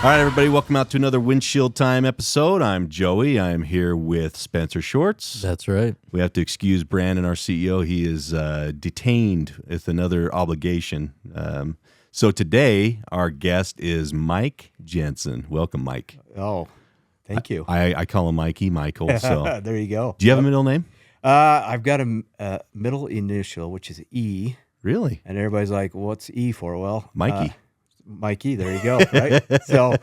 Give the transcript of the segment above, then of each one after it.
All right, everybody, welcome out to another Windshield Time episode. I'm Joey. I'm here with Spencer Shorts. That's right. We have to excuse Brandon, our CEO. He is detained with another obligation. So today, our guest is Mike Jensen. Welcome, Mike. Oh, thank you. I call him Mikey, Michael. So There you go. do you have a middle name? I've got a middle initial, which is E. Really? And everybody's like, what's E for? Well, Mikey. Mikey, there you go, right? So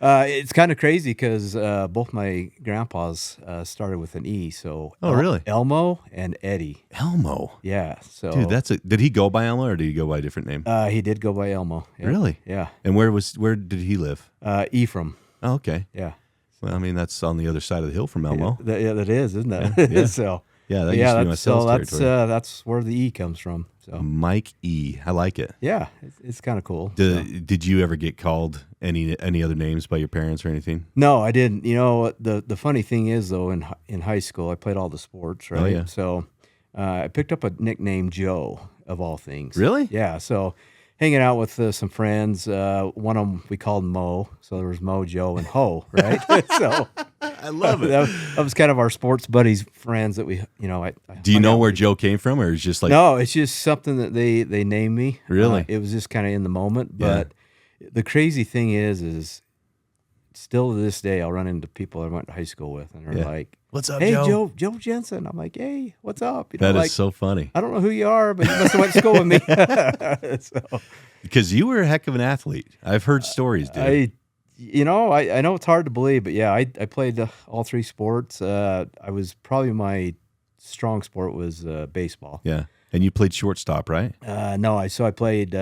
it's kind of crazy because both my grandpas started with an E. So Really? Elmo and Eddie. Elmo. Yeah. So Dude, did he go by Elmo or did he go by a different name? he did go by Elmo. Yeah. Really? Yeah. And where did he live? Ephraim. Oh, okay. Yeah. Well, I mean, that's on the other side of the hill from Elmo. Yeah, that is, isn't it? Yeah. So Yeah, that used to be my sales territory. that's where the E comes from. So Mike E. I like it. yeah, it's kind of cool. So. Did you ever get called any other names by your parents or anything? No, I didn't. You know, the funny thing is, though, in high school, I played all the sports, right? Oh, yeah. So I picked up a nickname, Joe, of all things. Really? Yeah. So hanging out with some friends, one of them we called Mo. So there was Mo, Joe, and Ho, right? So I love it. that was kind of our sports buddies, friends that we, I Do you know where Joe came from, or is it just like No, it's just something that they named me. Really? It was just kind of in the moment. Yeah. But the crazy thing is still to this day, I'll run into people I went to high school with, and they're Yeah. like, "What's up, "Hey, Joe?" Joe Jensen." I'm like, "Hey, what's up?" That is like, so funny I don't know who you are, but you must have went to school with me. So, because you were a heck of an athlete. I've heard stories, dude. I know it's hard to believe, but yeah, I played all three sports. I was probably my strong sport was baseball. Yeah, and you played shortstop, right? No, I played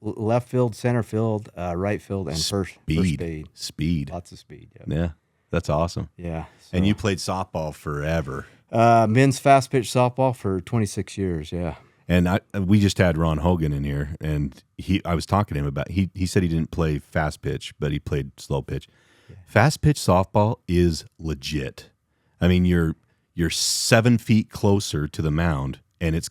left field, center field, right field, and first base. Speed. Lots of speed. Yeah. Yeah, that's awesome. Yeah. And you played softball forever. Men's fast pitch softball for 26 years. Yeah. And we just had Ron Hogan in here, and I was talking to him about he said he didn't play fast pitch, but he played slow pitch. Yeah. Fast pitch softball is legit. I mean, you're 7 feet closer to the mound, and it's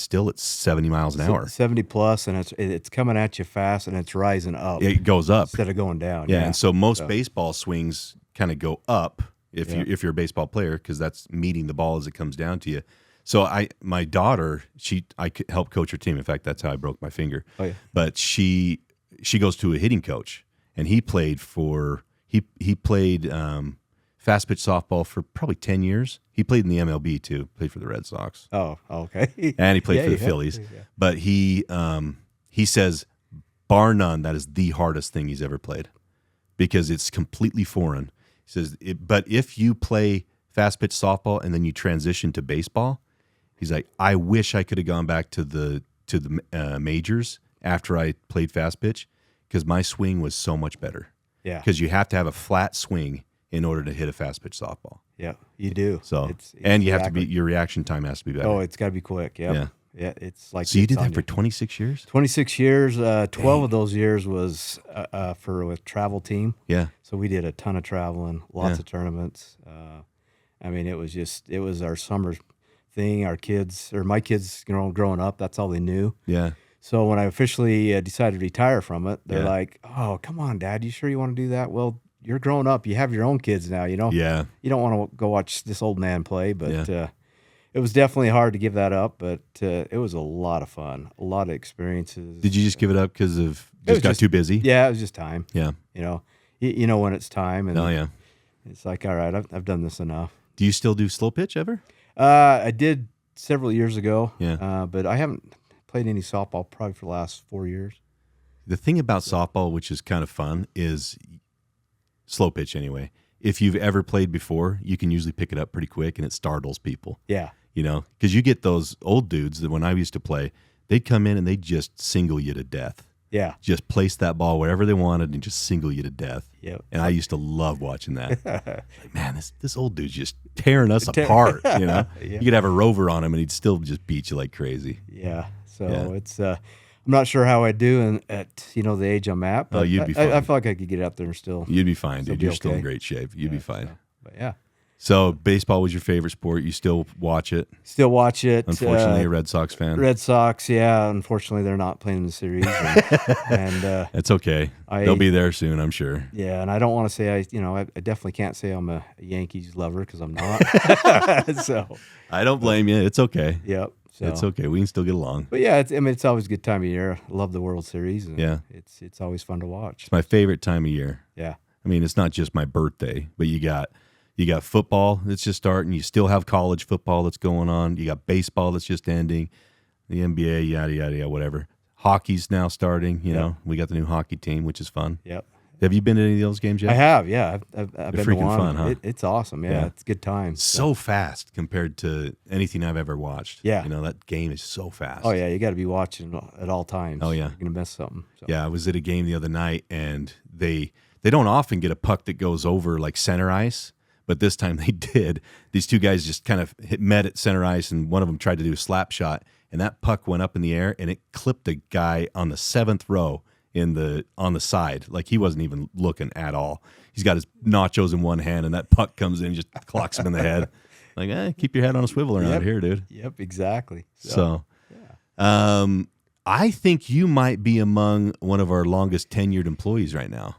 still at 70 miles an hour. 70 plus, and it's coming at you fast, and it's rising up. It goes up instead of going down. Yeah, and so most baseball swings kind of go up if you're a baseball player, because that's meeting the ball as it comes down to you. So my daughter, I help coach her team. In fact, that's how I broke my finger. Oh, yeah. But she goes to a hitting coach, and he played fast pitch softball for probably 10 years. He played in the MLB too. Played for the Red Sox. Oh, okay. And he played for the Phillies. Yeah. But he says, bar none, that is the hardest thing he's ever played, because it's completely foreign. He says, but if you play fast pitch softball and then you transition to baseball, he's like, I wish I could have gone back to the majors after I played fast pitch, because my swing was so much better. Yeah. Because you have to have a flat swing in order to hit a fast pitch softball. Yeah, you do. So it's and you have to be, your reaction time has to be better. Oh, it's got to be quick. Yep. Yeah. Yeah. It's like So you did that for 26 years? 26 years. 12 of those years was for a travel team. Yeah. So we did a ton of traveling, lots of tournaments. I mean, it was our summer thing. Our kids, or my kids, growing up, that's all they knew. Yeah. So when I officially decided to retire from it, they're like, "Oh, come on, Dad, you sure you want to do that?" Well, you're grown up. You have your own kids now, Yeah. You don't want to go watch this old man play, but it was definitely hard to give that up, but it was a lot of fun, a lot of experiences. Did you just give it up because of got too busy? Yeah, it was just time. Yeah. You know when it's time. And Oh, yeah. it's like, all right, I've done this enough. Do you still do slow pitch ever? I did several years ago, Yeah. but I haven't played any softball probably for the last 4 years. The thing about softball, which is kind of fun, is slow pitch anyway. If you've ever played before, you can usually pick it up pretty quick, and it startles people. Yeah. Because you get those old dudes that when I used to play, they'd come in and they'd just single you to death. Yeah. Just place that ball wherever they wanted and just single you to death. Yep. And I used to love watching that. Like, man, this old dude's just tearing us apart, Yeah. You could have a rover on him and he'd still just beat you like crazy. Yeah. So it's I'm not sure how I do at the age I'm at, but you'd be fine. I feel like I could get out there and still. You'd be fine, still dude. be You're still in okay. great shape. You'd be fine. But yeah. So baseball was your favorite sport. You still watch it? Still watch it. Unfortunately, a Red Sox fan. Red Sox, yeah. Unfortunately, they're not playing in the series, and That's okay. They'll be there soon, I'm sure. Yeah, and I don't want to say I definitely can't say I'm a Yankees lover because I'm not. So I don't blame you. It's okay. Yep. So. It's okay. We can still get along. But yeah, it's always a good time of year. I love the World Series. And yeah, it's always fun to watch. It's my favorite time of year. Yeah. I mean, it's not just my birthday, but you got football that's just starting. You still have college football that's going on. You got baseball that's just ending. The NBA, yada yada yada, whatever. Hockey's now starting. You know, we got the new hockey team, which is fun. Yep. Have you been to any of those games yet? I have. Yeah, I've been freaking to one. Fun, huh? It's awesome. Yeah, it's a good time. So fast compared to anything I've ever watched. Yeah. You know, that game is so fast. Oh yeah, you got to be watching at all times. Oh yeah, you're gonna miss something. So. Yeah, I was at a game the other night, and they don't often get a puck that goes over like center ice, but this time they did. These two guys just kind of met at center ice, and one of them tried to do a slap shot, and that puck went up in the air, and it clipped a guy on the 7th row on the side. Like he wasn't even looking at all. He's got his nachos in one hand, and that puck comes in and just clocks him in the head. Like, keep your head on a swivel around here, dude. Yep, exactly. So I think you might be among one of our longest tenured employees right now.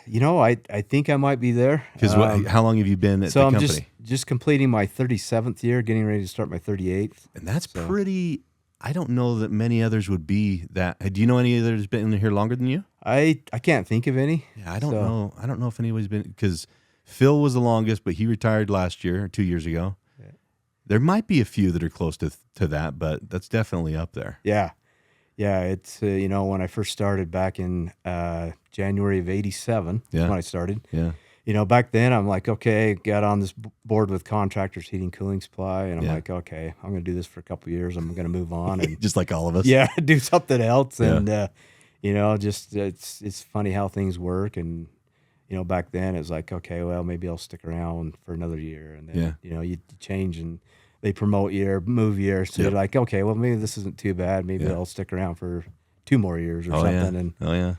You know, I think I might be there. Because how long have you been at the company? So I'm just completing my 37th year, getting ready to start my 38th. And that's pretty. I don't know that many others would be that. Do you know any others been here longer than you? I can't think of any. Yeah, I don't know. I don't know if anybody's been, because Phil was the longest, but he retired last year or 2 years ago. Yeah. There might be a few that are close to that, but that's definitely up there. Yeah. Yeah, it's, when I first started back in January of 87, that's when I started. Yeah. Back then I'm like, okay, got on this board with Contractors Heating Cooling Supply, and I'm like, okay, I'm going to do this for a couple of years. I'm going to move on. And just like all of us. Yeah, do something else. And, just it's funny how things work. And, back then it was like, okay, well, maybe I'll stick around for another year. And then, you change and they promote you or move you. So you're like, okay, well, maybe this isn't too bad. Maybe I'll stick around for 2 more years or something. Yeah.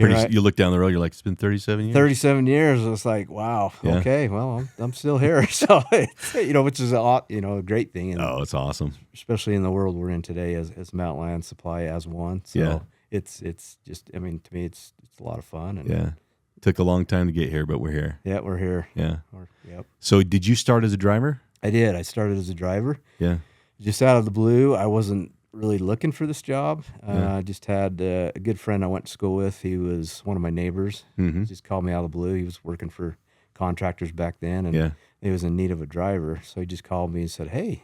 And you look down the road, you're like, it's been 37 years? 37 years. It's like, wow, okay, well, I'm still here. So, which is a great thing. And it's awesome. Especially in the world we're in today as Mountainland Supply as one. So it's just, to me, it's a lot of fun. And took a long time to get here, but we're here. Yeah, we're here. Yeah. Yep. So did you start as a driver? I did. I started as a driver. Yeah. Just out of the blue. I wasn't really looking for this job. I just had a good friend I went to school with. He was one of my neighbors. Mm-hmm. He just called me out of the blue. He was working for contractors back then, and he was in need of a driver. So he just called me and said, "Hey,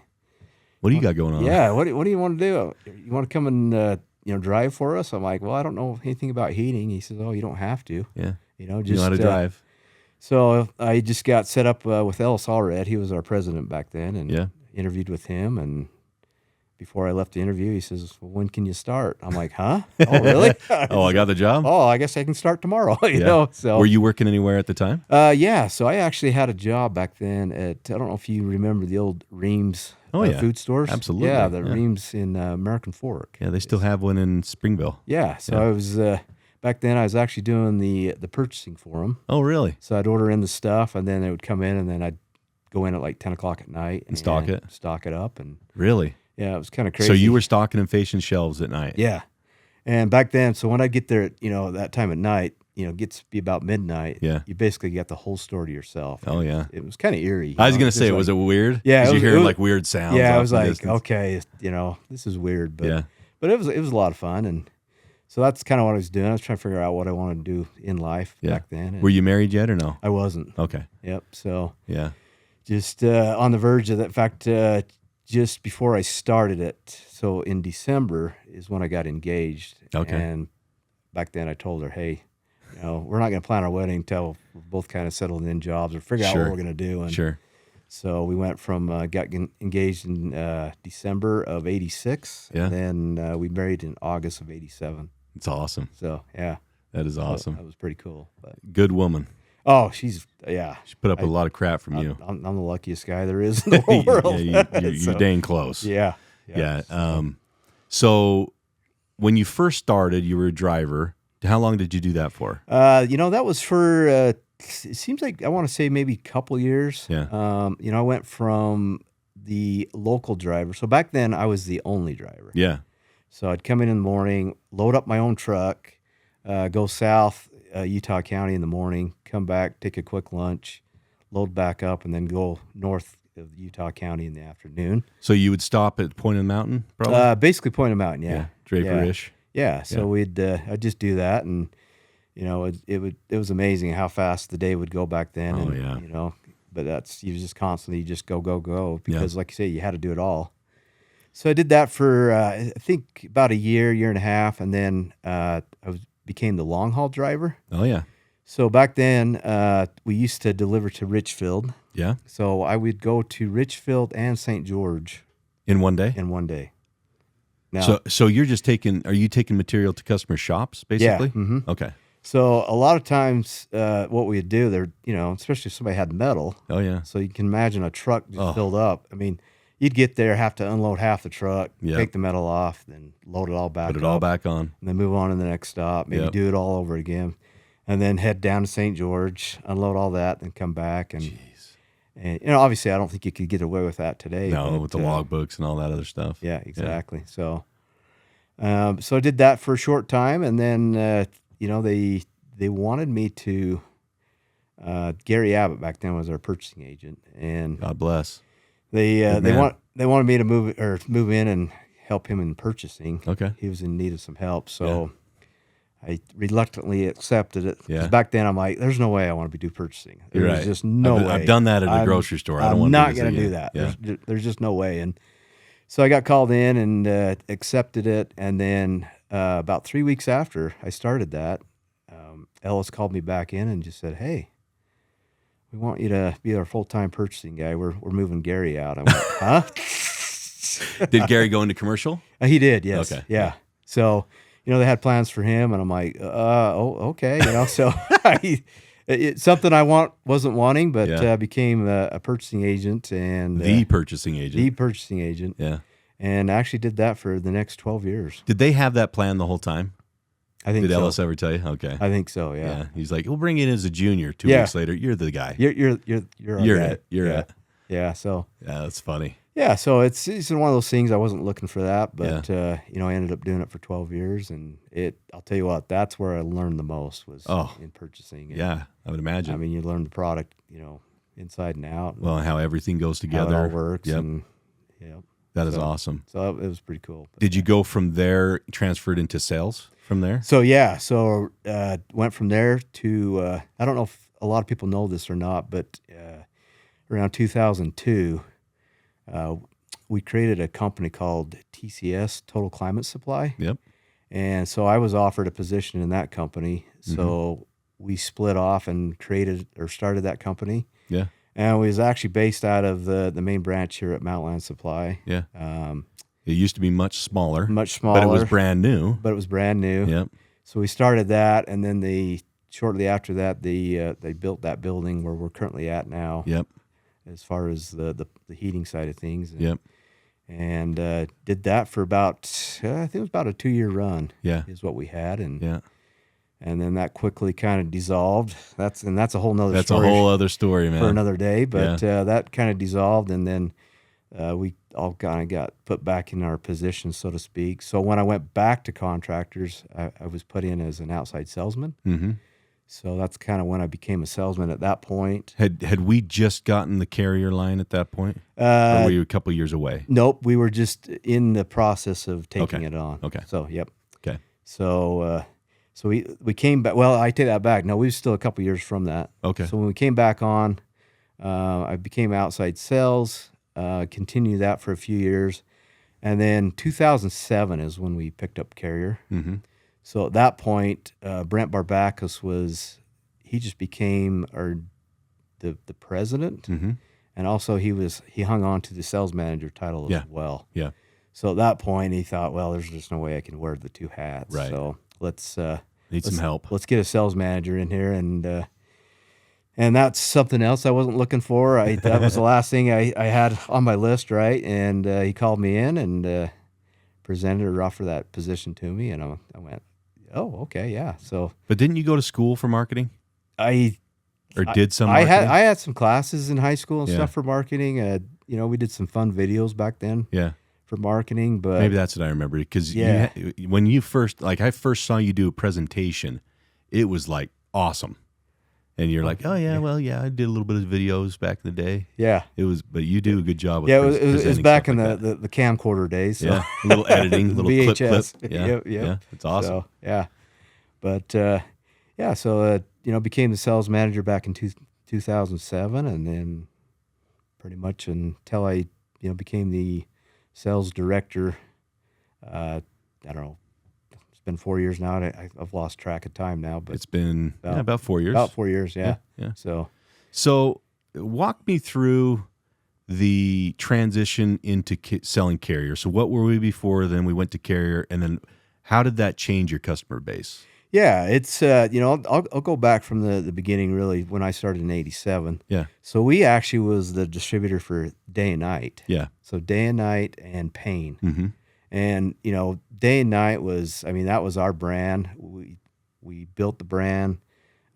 what do you got going on?" Yeah, what do you want to do? You want to come and drive for us? I'm like, well, I don't know anything about heating. He says, oh, you don't have to. Yeah, just you know how to drive. So I just got set up with Ellis Allred. He was our president back then, and interviewed with him. And before I left the interview, he says, well, when can you start? I'm like, huh? Oh, really? I got the job? Oh, I guess I can start tomorrow. you know. So were you working anywhere at the time? Yeah. So I actually had a job back then at, I don't know if you remember the old Reams food stores. Absolutely. Yeah, the Reams in American Fork. Yeah, they still have one in Springville. Yeah. So I was back then. I was actually doing the purchasing for them. Oh, really? So I'd order in the stuff, and then they would come in, and then I'd go in at like 10 o'clock at night and stock it up. And really, yeah, it was kind of crazy. So you were stocking and facing shelves at night. Yeah. And back then, so when I'd get there, that time at night, gets to be about midnight. Yeah. You basically got the whole store to yourself. Oh, yeah. It was kind of eerie. I was going to say, was it weird? Yeah. You hearing like weird sounds. Yeah, I was like, distance. okay, this is weird. But, but it was a lot of fun. And so that's kind of what I was doing. I was trying to figure out what I wanted to do in life back then. And were you married yet or no? I wasn't. Okay. Yep. So just on the verge of that. In fact, just before I started it, so in December is when I got engaged. Okay. And back then I told her, hey, we're not going to plan our wedding until we're both kind of settled in jobs or figure out what we're going to do. And so we went from, got engaged in December of 86. Yeah. And then we married in August of 87. It's awesome. So, yeah. That is awesome. That was pretty cool. But. Good woman. Oh, she put up a lot of crap from you. I'm the luckiest guy there is in the whole world. You're dang close. Yeah. So when you first started, you were a driver. How long did you do that for? That was for it seems like I want to say maybe a couple years. Yeah. I went from the local driver. So back then I was the only driver. Yeah. So I'd come in the morning, load up my own truck, go south Utah County in the morning, come back, take a quick lunch, load back up, and then go north of Utah County in the afternoon. So you would stop at Point of the Mountain, probably? Basically Point of Mountain, yeah. Draper-ish. Yeah. So I'd just do that, and it was amazing how fast the day would go back then. Oh, and, but you was just constantly just go because, like you say, you had to do it all. So I did that for I think about a year and a half, and then became the long haul driver. Oh yeah. So back then we used to deliver to Richfield. Yeah. So I would go to Richfield and St. George in one day. Now, so you're just are you taking material to customer shops basically? Yeah. Mm-hmm. Okay. So a lot of times, what we would do there, especially if somebody had metal. Oh yeah. So you can imagine a truck just filled up. I mean, you'd get there, have to unload half the truck, take the metal off, then load it all back. Put it all back on, and then move on to the next stop. Maybe do it all over again, and then head down to St. George, unload all that, then come back. And obviously, I don't think you could get away with that today. No, with the logbooks and all that other stuff. Yeah, exactly. Yeah. So I did that for a short time, and then they wanted me to. Gary Abbott back then was our purchasing agent, and God bless. They wanted me to move in and help him in purchasing. Okay. He was in need of some help, so I reluctantly accepted it. Yeah. Back then, I'm like, "There's no way I want to do purchasing. There's just no way. I've done that at a grocery store. I don't want to not going to do that. Yeah. There's just no way." And so I got called in and accepted it. And then about 3 weeks after I started that, Ellis called me back in and just said, "Hey, we want you to be our full-time purchasing guy. We're moving Gary out." I went, "Huh?" Did Gary go into commercial? He did, yes. Okay. Yeah. So, they had plans for him, and I'm like, okay. So it's something I wasn't wanting, but became a purchasing agent and the purchasing agent. Yeah. And actually did that for the next 12 years. Did they have that plan the whole time? I think so. Did Ellis ever tell you? Okay. I think so. Yeah. He's like, we'll bring you in as a junior. 2 weeks later, you're the guy. You're it. You're it. Yeah. So. Yeah, that's funny. Yeah. So it's one of those things. I wasn't looking for that, but I ended up doing it for 12 years, and I'll tell you what, that's where I learned the most was in purchasing. And, yeah, I would imagine. I mean, you learn the product, inside and out. Well, how everything goes together. How it all works. Yep. And, that is awesome. So it was pretty cool. Did you go from there, transferred into sales from there? So went from there to I don't know if a lot of people know this or not, but around 2002, we created a company called TCS, Total Climate Supply. Yep. And so I was offered a position in that company. So we split off and started that company. Yeah. And we was actually based out of the main branch here at Mountainland Supply. Yeah. It used to be much smaller. But it was brand new. Yep. So we started that, and then shortly after that, they built that building where we're currently at now. Yep. As far as the heating side of things. Yep. And did that for about I think it was about a 2-year run. Yeah. Is what we had, and then that quickly kind of dissolved. That's a whole nother. That's story a whole other story, man. For another day, but that kind of dissolved, and then we all kind of got put back in our position, so to speak. So when I went back to contractors, I was put in as an outside salesman. Mm-hmm. So that's kind of when I became a salesman at that point. Had we just gotten the carrier line at that point? Or were you a couple years away? Nope, we were just in the process of taking it on. Okay. So, yep. Okay. So we came back. Well, I take that back. No, we were still a couple years from that. Okay. So when we came back on, I became outside sales, continued that for a few years. And then 2007 is when we picked up carrier. Mm-hmm. So at that point, Brent Barbacus he just became the president. Mm-hmm. And also he hung on to the sales manager title as well. Yeah. So at that point he thought, well, there's just no way I can wear the two hats. Right. So let's some help. Let's get a sales manager in here, and that's something else I wasn't looking for. That was the last thing I had on my list, right? And he called me in and presented or offered that position to me, and I went, oh, okay, yeah. So, but didn't you go to school for marketing? I or did some I marketing? had some classes in high school and Yeah. stuff for marketing. We did some fun videos back then Yeah. for marketing, but Maybe that's what I remember, because Yeah. when you first, like, I first saw you do a presentation, it was like awesome. And you're like, oh yeah, well, yeah, I did a little bit of videos back in the day. yeah. But you do a good job with Yeah, it was presenting back stuff in like the camcorder days. So. that. Yeah, a little editing, little clip. VHS. Yeah, Yep. yeah, it's awesome. So, yeah. But, so, became the sales manager back in 2007, and then pretty much until I, became the sales director. I don't know. It's been 4 years now. And I've lost track of time now, but It's been about 4 years. about 4 years. Yeah. Yeah. So, Walk me through the transition into selling Carrier. So what were we before? Then we went to Carrier, and then how did that change your customer base? yeah, it's, I'll go back from the beginning, really, when I started in 87. Yeah, So we actually was the distributor for Day and Night. yeah, So Day and Night and Pain. mm-hmm. And, Day and Night that was our brand. We built the brand.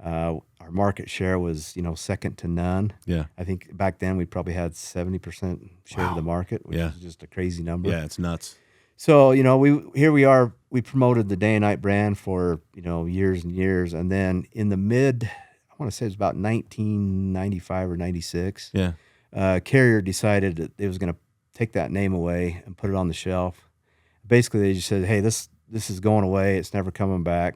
Our market share was, second to none. Yeah, I think back then we probably had 70% share of the market, which Yeah. is just a crazy number. yeah, it's nuts. So, we promoted the Day and Night brand for, years and years. And then in the I want to say it was about 1995 or 96, Yeah, Carrier decided that it was going to take that name away and put it on the shelf. Basically, they just said, hey, this is going away. It's never coming back,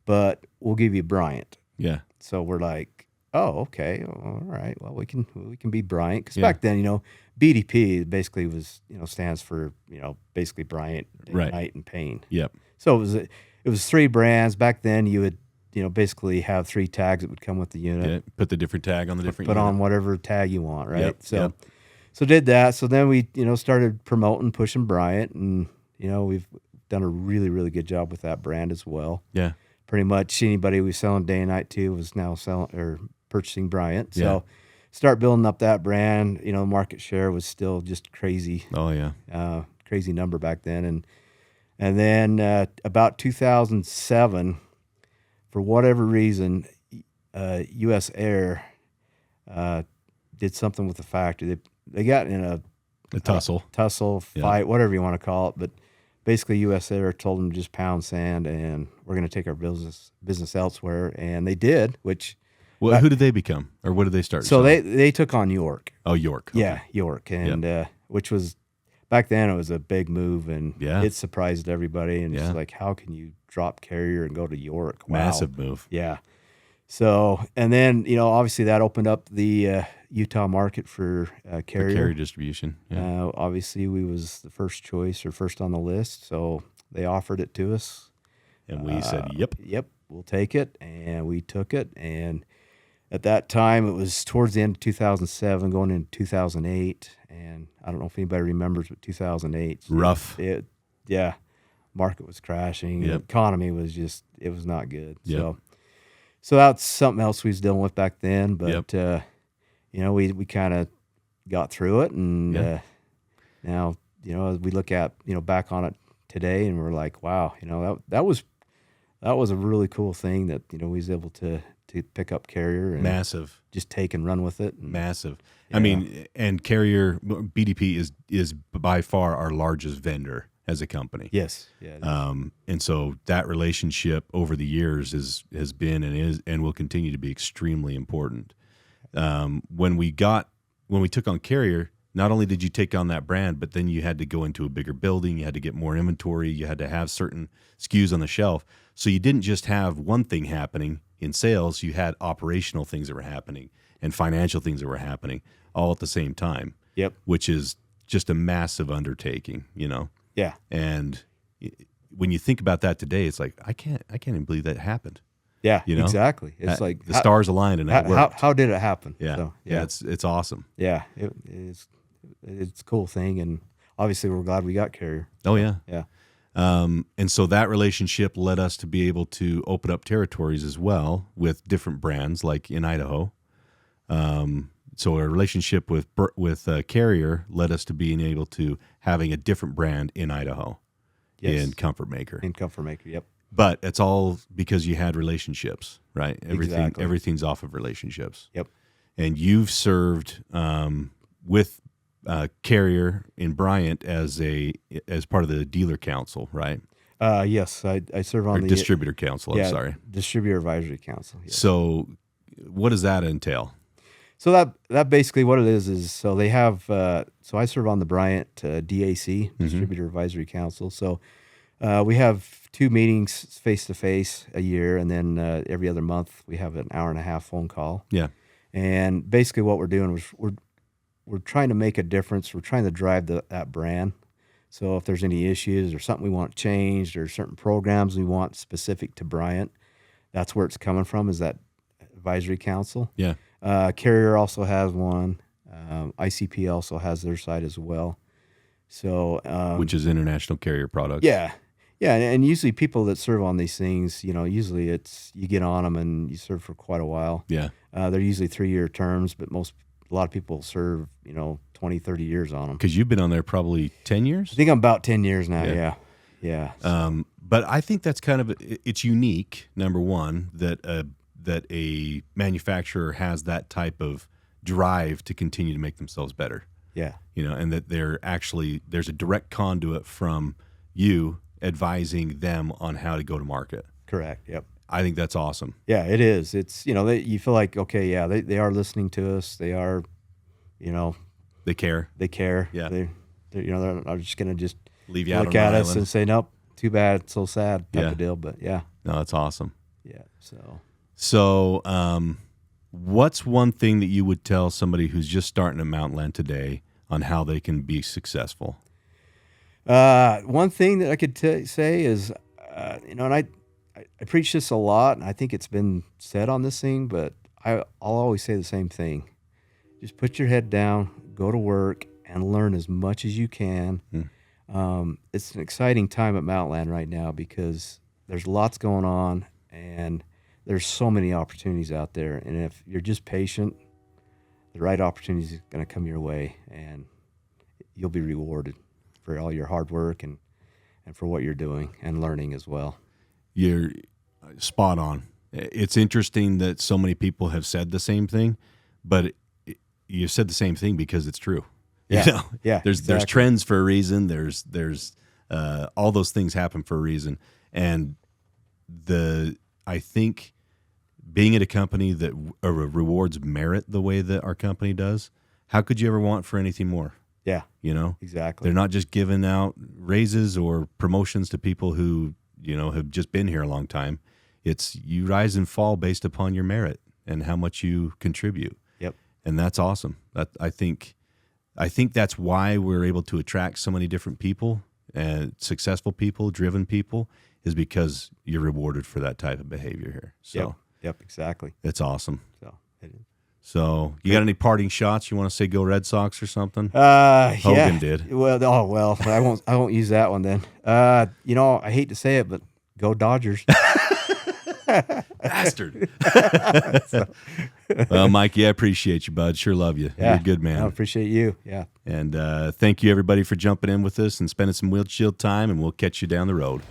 but we'll give you Bryant. yeah, So we're like, oh, okay, all right. Well, we can be Bryant, because Yeah. back then, BDP basically was, stands for, basically Bryant, Day, Right. Night, and Pain. yep, So it was three brands. Back then, you would, basically have three tags that would come with the unit. yeah. Put the different tag on the different. Put unit. on whatever tag you want, right? Yep, So, yep. so did that. So then we, started promoting, pushing Bryant, and we've done a really, really good job with that brand as well. Yeah, Pretty much anybody we selling Day and Night to was now selling or purchasing Bryant. So Yeah. start building up that brand. Market share was still just crazy, oh yeah, crazy number back then, and then about 2007, for whatever reason, U.S. Air did something with the factory. They got in a tussle. fight, Yeah. whatever you want to call it, but basically U.S. Air told them to just pound sand, and we're going to take our business elsewhere, and they did. Which Well, who did they become, or what did they start? so selling? they took on York. Oh, York. Okay. Yeah, York, and which was back then it was a big move, and Yeah. it surprised everybody. And Yeah. it's like, how can you drop Carrier and go to York? Wow. Massive move. Yeah. So, and then obviously that opened up the Utah market for Carrier. Carrier distribution. Yeah. Obviously, we was the first choice or first on the list, so they offered it to us. And we said, yep. Yep, we'll take it, and we took it. And at that time, it was towards the end of 2007, going into 2008. And I don't know if anybody remembers, but 2008, Rough. market was crashing. Yep. The economy was just, it was not good. Yep. So that's something else we was dealing with back then. But Yep. we kind of got through it, and Yeah. now as we look at back on it today, and we're like, wow, that was a really cool thing that we was able to pick up Carrier and Massive. just take and run with it. And, Massive. Yeah. I mean, and Carrier, BDP is by far our largest vendor as a company. yes, yeah, And so that relationship over the years has been and is and will continue to be extremely important. When we took on Carrier, not only did you take on that brand, but then you had to go into a bigger building, you had to get more inventory, you had to have certain SKUs on the shelf. So you didn't just have one thing happening in sales, you had operational things that were happening and financial things that were happening all at the same time. Yep. Which is just a massive undertaking, yeah, And when you think about that today, it's like I can't even believe that happened. yeah, You know? exactly. It's like the stars aligned and that worked. how did it happen? Yeah, So, yeah, it's awesome. yeah, it's a cool thing, and obviously we're glad we got Carrier. Oh yeah, Yeah, and so that relationship led us to be able to open up territories as well with different brands, like in Idaho. So our relationship with Carrier led us to being able to having a different brand in Idaho, Yes. in Comfort Maker. in Comfort Maker. Yep. But it's all because you had relationships, right? Exactly. Everything's off of relationships. Yep. And you've served with Carrier in Bryant as part of the dealer council, right? Yes, I serve on or the distributor council. I'm sorry, distributor advisory council. Yes. So, what does that entail? So that basically what it is so they have so I serve on the Bryant DAC, Distributor Advisory Council. So we have 2 meetings face to face a year, and then every other month we have an hour and a half phone call. Yeah. And basically what we're doing is we're trying to make a difference. We're trying to drive that brand. So if there's any issues or something we want changed or certain programs we want specific to Bryant, that's where it's coming from, is that advisory council. Yeah. Carrier also has one. ICP also has their side as well. So, which is International Carrier Products. Yeah, and usually people that serve on these things, usually it's you get on them and you serve for quite a while. Yeah. They're usually 3-year terms, but a lot of people serve 20, 30 years on them. Because you've been on there probably 10 years. I think I'm about 10 years now. Yeah. But I think that's kind of it's unique. Number one, that a manufacturer has that type of drive to continue to make themselves better. Yeah. And that there's a direct conduit from you advising them on how to go to market. Correct. Yep. I think that's awesome. Yeah, it is. It's, you feel like, okay, yeah, they are listening to us. They are, they care. They care. Yeah. They're not just going to just leave you out look on at an us island and say, nope, too bad, so sad type Yeah. of deal. But yeah. No, that's awesome. Yeah. So, what's one thing that you would tell somebody who's just starting at Mountainland today on how they can be successful? One thing that I could say is, and I preach this a lot, and I think it's been said on this thing, but I'll always say the same thing. Just put your head down, go to work, and learn as much as you can. It's an exciting time at Mountainland right now because there's lots going on, and there's so many opportunities out there. And if you're just patient, the right opportunity is going to come your way, and you'll be rewarded for all your hard work and for what you're doing and learning as well. You're spot on. It's interesting that so many people have said the same thing, but you said the same thing because it's true. Yeah. There's Exactly. trends for a reason. There's all those things happen for a reason. And I think being at a company that rewards merit the way that our company does, how could you ever want for anything more? Yeah. Exactly. They're not just giving out raises or promotions to people who, have just been here a long time. It's you rise and fall based upon your merit and how much you contribute. Yep. And that's awesome. I think that's why we're able to attract so many different people and successful people, driven people, is because you're rewarded for that type of behavior here. So Yep, exactly. it's awesome. So it is. So you got any parting shots? You want to say go Red Sox or something? Hogan did. Well, I won't use that one then. I hate to say it, but go Dodgers. Bastard. Well, Mikey, I appreciate you, bud. Sure love you. Yeah. You're a good man. I appreciate you. Yeah. And thank you, everybody, for jumping in with us and spending some Windshield time, and we'll catch you down the road.